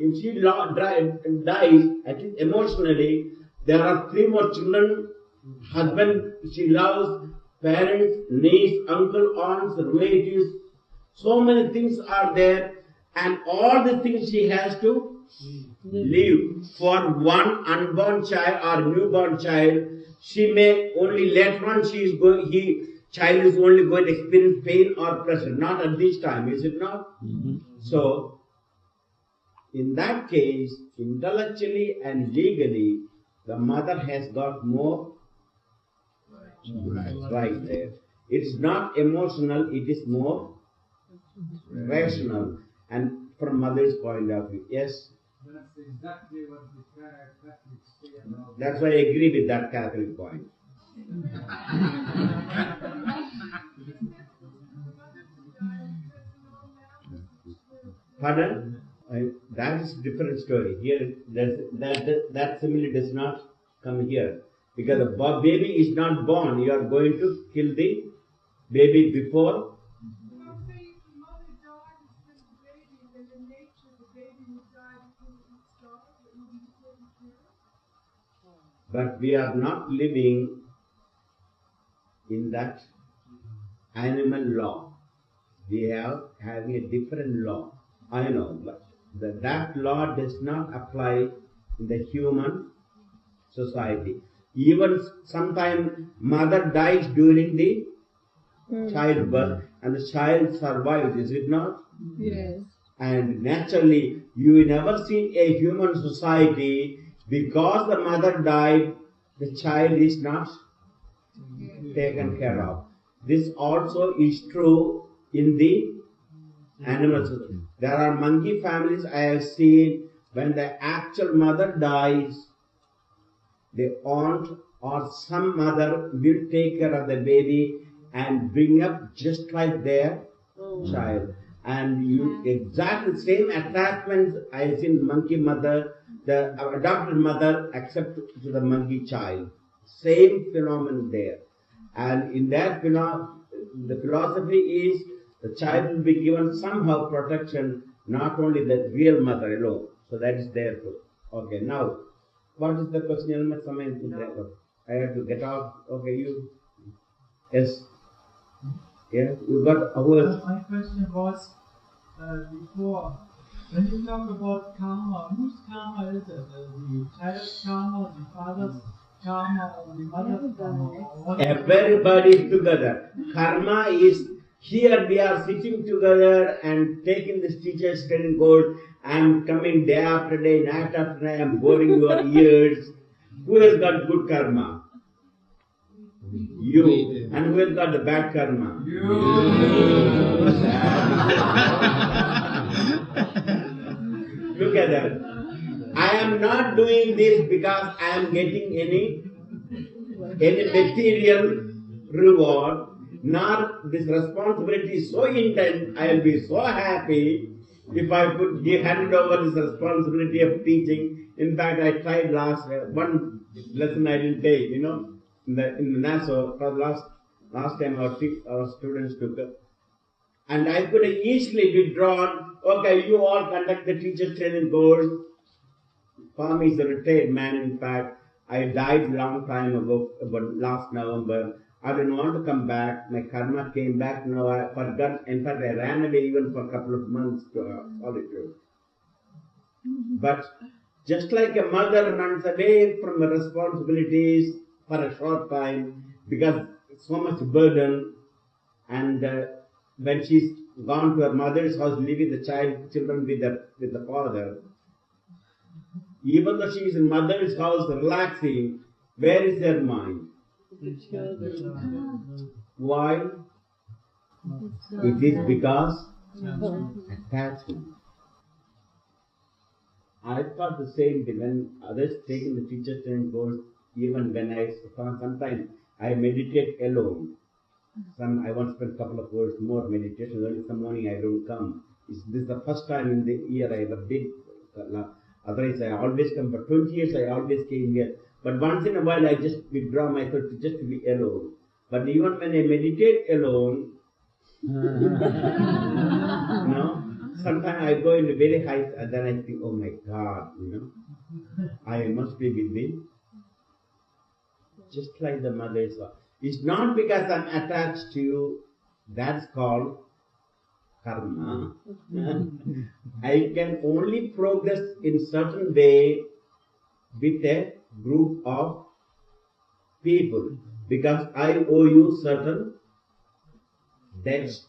If she dies, at least emotionally, there are 3 more children, husband she loves, parents, niece, uncle, aunts, relatives. So many things are there, and all the things she has to leave. For one unborn child or newborn child, she may only later on child is only going to experience pain or pressure. Not at this time, is it not? So, in that case, intellectually and legally, the mother has got more right there. It's not emotional, it is more rational, and from mother's point of view. Yes? That's exactly what the Catholics say about. That's why I agree with that Catholic point. Pardon? That is a different story. Here, that simile does not come here. Because the baby is not born, you are going to kill the baby before. But we are not living in that animal law. We are having a different law. I know, but that law does not apply in the human society. Even sometimes mother dies during the childbirth and the child survives, is it not? Yes. And naturally, you never see a human society because the mother died, the child is not taken care of. This also is true in the animal society. There are monkey families I have seen when the actual mother dies, the aunt or some mother will take care of the baby and bring up just like their child. And you exactly same attachments I have seen monkey mother, the adopted mother accept to the monkey child. Same phenomenon there. And in that the philosophy is the child will be given somehow protection, not only the real mother alone. So that is there too. Okay, now, what is the question? I have to get out. Okay, you. Yes. Yeah, you got a word. My question was before, when you talk about karma, whose karma is it? The child's karma, the father's karma, or the mother's karma? Everybody together. Karma is here we are sitting together and taking this teacher's training course. I am coming day after day, night after night, I am boring your ears. Who has got good karma? You. And who has got the bad karma? You. Look at that. I am not doing this because I am getting any material reward, nor this responsibility is so intense. I will be so happy if I could hand over this responsibility of teaching. In fact, I tried one lesson I didn't take, in the Nassau, for last time our students took it. And I could have easily withdrawn, okay, you all conduct the teacher training course. Swami is a retired man, in fact. I died long time ago, about last November. I didn't want to come back. My karma came back. No, I forgot. In fact, I ran away even for a couple of months to solitude. But just like a mother runs away from her responsibilities for a short time because it's so much burden, and when she's gone to her mother's house, leaving the children with the father, even though she is in mother's house relaxing, where is their mind? Why? It is because attachment. I thought the same thing when others taking the teacher training course. Even when sometimes I meditate alone. I want to spend a couple of hours more meditation. Early in the morning I don't come. This is the first time in the year I ever did. Otherwise I always come. For 20 years I always came here. But once in a while I just withdraw myself to just be alone. But even when I meditate alone, Sometimes I go into very high, and then I think, oh my God, I must be with me. Just like the mother is. It's not because I'm attached to you, that's called karma. I can only progress in certain way with a group of people because I owe you certain debts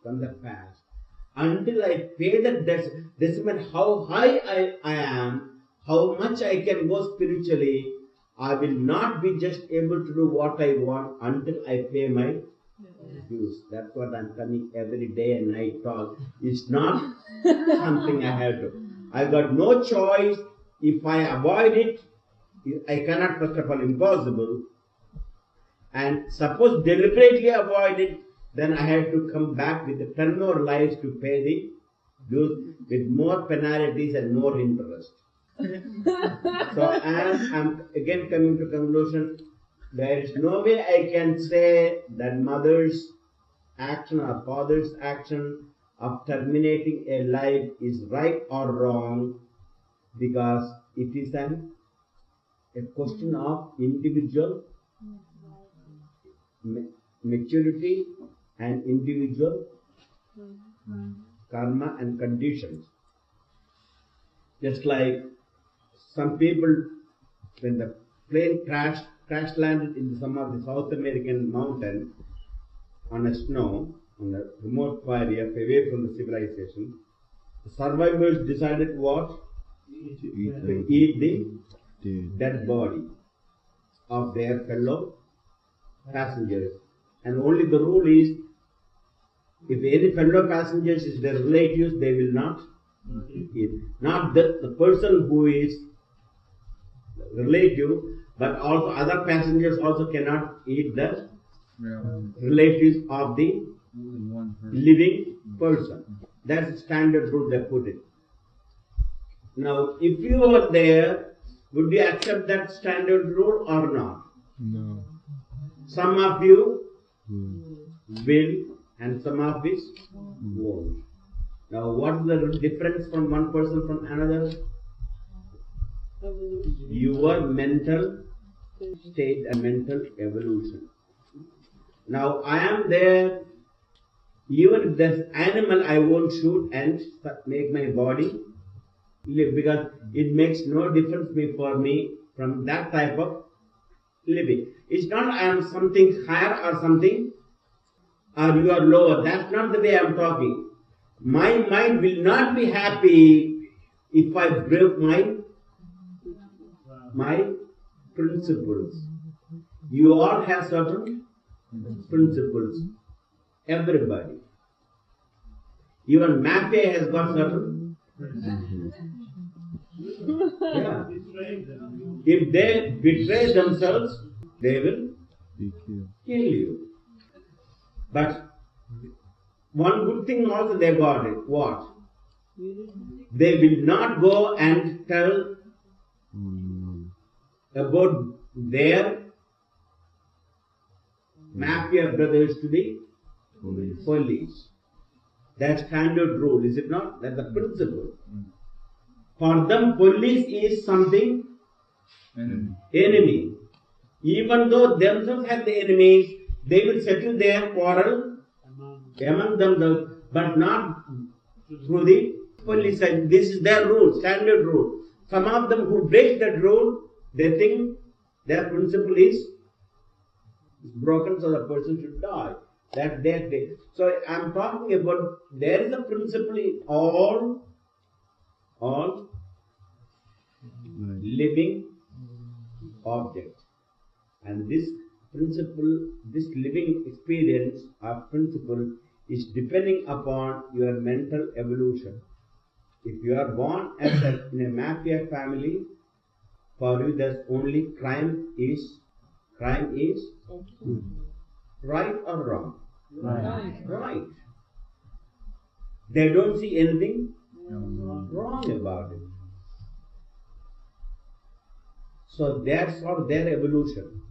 from the past. Until I pay the debts, this means how high I am, how much I can go spiritually, I will not be just able to do what I want until I pay my dues. That's what I'm coming every day and night talk. It's not something I have to. I got no choice. If I avoid it, I cannot, first of all, impossible. And suppose deliberately avoid it, then I have to come back with 10 more lives to pay the dues with more penalties and more interest. So as I'm again coming to conclusion, there is no way I can say that mother's action or father's action of terminating a life is right or wrong, because it is a question of individual maturity and individual karma and conditions. Just like some people, when the plane crash landed in some of the South American mountain on a snow, on a remote area away from the civilization, the survivors decided what? To eat the dead body of their fellow passengers. And only the rule is, if any fellow passengers is their relatives, they will not eat. Not the person who is relative, but also other passengers also cannot eat the relatives of the living person. That's the standard rule they put it. Now, if you were there, would you accept that standard rule or not? No. Some of you will, and some of us won't. Now, what is the difference from one person from another? Your mental state and mental evolution. Now, I am there, even if there's animal, I won't shoot and make my body live, because it makes no difference for me from that type of living. It's not I am something higher or something, or you are lower. That's not the way I am talking. My mind will not be happy if I break my principles. You all have certain principles. Everybody. Even mafia has got certain. Yeah. If they betray themselves, they will kill you. But one good thing also they got it. What? They will not go and tell about their mafia brothers to the police. That's standard rule, is it not? That's the principle. For them, police is something enemy. Even though themselves have the enemies, they will settle their quarrel among themselves, but not through the police. This is their rule, standard rule. Some of them who break that rule, they think their principle is broken, so the person should die. That's their thing. So I am talking about, there is a principle in all living objects. And this principle, this living experience of principle is depending upon your mental evolution. If you are born in a mafia family, for you there's only crime is right or wrong? Right. They don't see anything wrong about it. So that's for their evolution.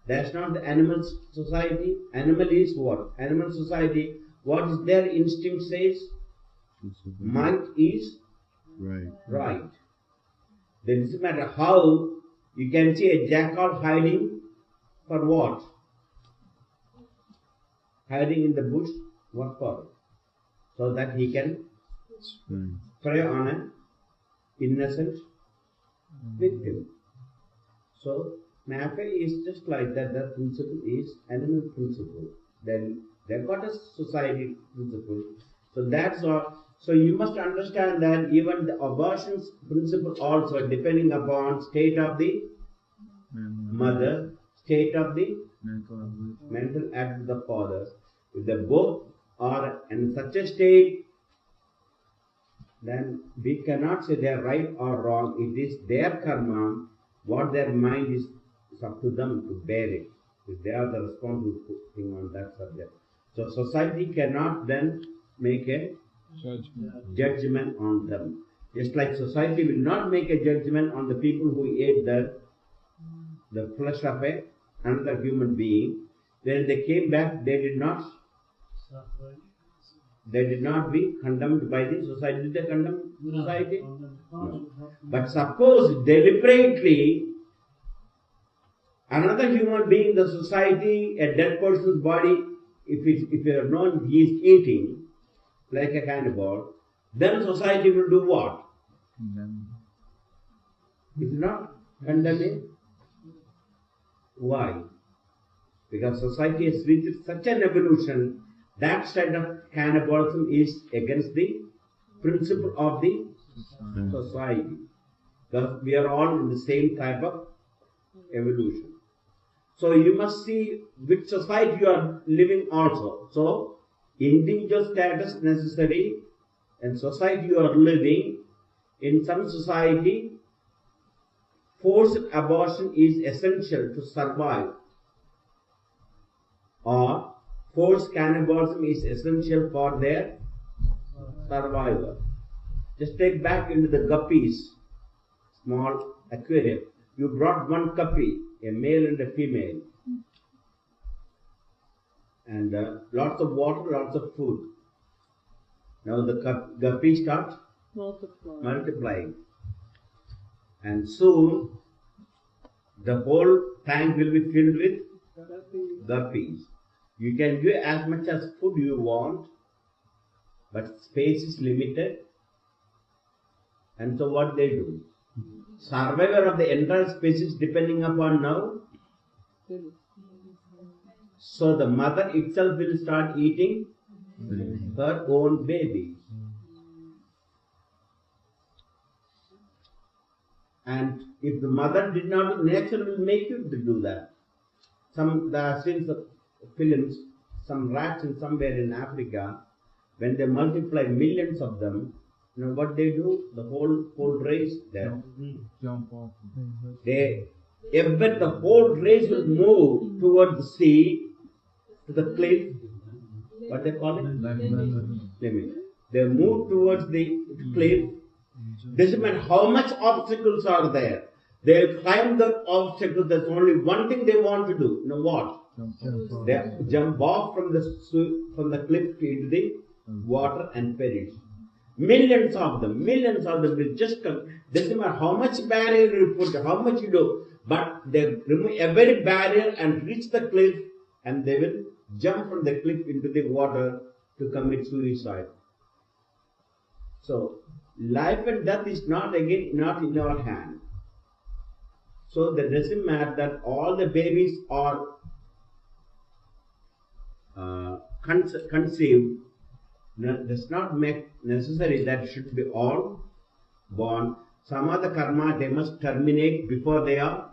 That's not the animal society. Animal is what? Animal society, what is their instinct says? Might is right. Then it doesn't matter how you can see a jackal hiding for what? Hiding in the bush, what for? So that he can prey on an innocent victim. So Mafe is just like that. The principle is animal principle. Then they've got a society principle. So that's all. So you must understand that even the abortion's principle also depending upon state of the mother, state of the mental act of the father. If they both are in such a state, then we cannot say they are right or wrong. It is their karma. What their mind is, it's up to them to bear it. If they are the responsible thing on that subject. So society cannot then make a judgment on them. Just like society will not make a judgment on the people who ate the flesh of another human being. When they came back, they did not be condemned by the society. Did they condemn society? No. But suppose deliberately another human being, the society, a dead person's body, if you have known he is eating like a cannibal, then society will do what? It will not condemn him. Why? Because society has reached such an evolution, that side of cannibalism is against the principle of the society. Because we are all in the same type of evolution. So you must see which society you are living also. So individual status necessary, and society you are living. In some society, forced abortion is essential to survive, or forced cannibalism is essential for their survival. Just take back into the guppies, small aquarium. You brought one guppy, a male and a female, and lots of water, lots of food. Now the guppies start multiplying, and soon the whole tank will be filled with guppies. You can give as much as food you want, but space is limited, and so what they do? Survival of the entire species depending upon now. So the mother itself will start eating her own babies. And if the mother did not, nature will make you to do that. There are scenes of films, some rats in somewhere in Africa, when they multiply millions of them, you know what they do? The whole race there. Jump off. The whole race will move towards the sea, to the cliff. What they call it? Limit. They move towards the cliff. Doesn't matter how much obstacles are there. They'll climb the obstacles. There's only one thing they want to do. You know what? They jump off from the cliff into the water and perish. Millions of them will just come. Doesn't matter how much barrier you put, how much you do, but they remove every barrier and reach the cliff, and they will jump from the cliff into the water to commit suicide. So life and death is not in our hand. So that doesn't matter that all the babies are conceived. Does not make necessary that should be all born. Some of the karma they must terminate before they are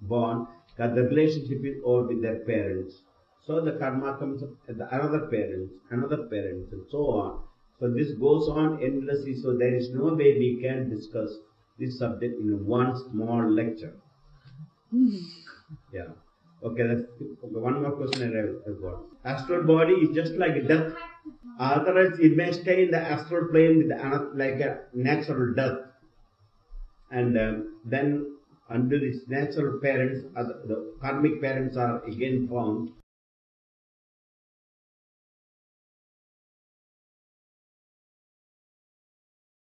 born, because the relationship is over with their parents. So the karma comes up at the another parents, and so on. So this goes on endlessly. So there is no way we can discuss this subject in one small lecture. Yeah. Okay, that's one more question I've got. Astral body is just like death. Otherwise, it may stay in the astral plane with like a natural death. And then until its natural parents, the karmic parents are again found,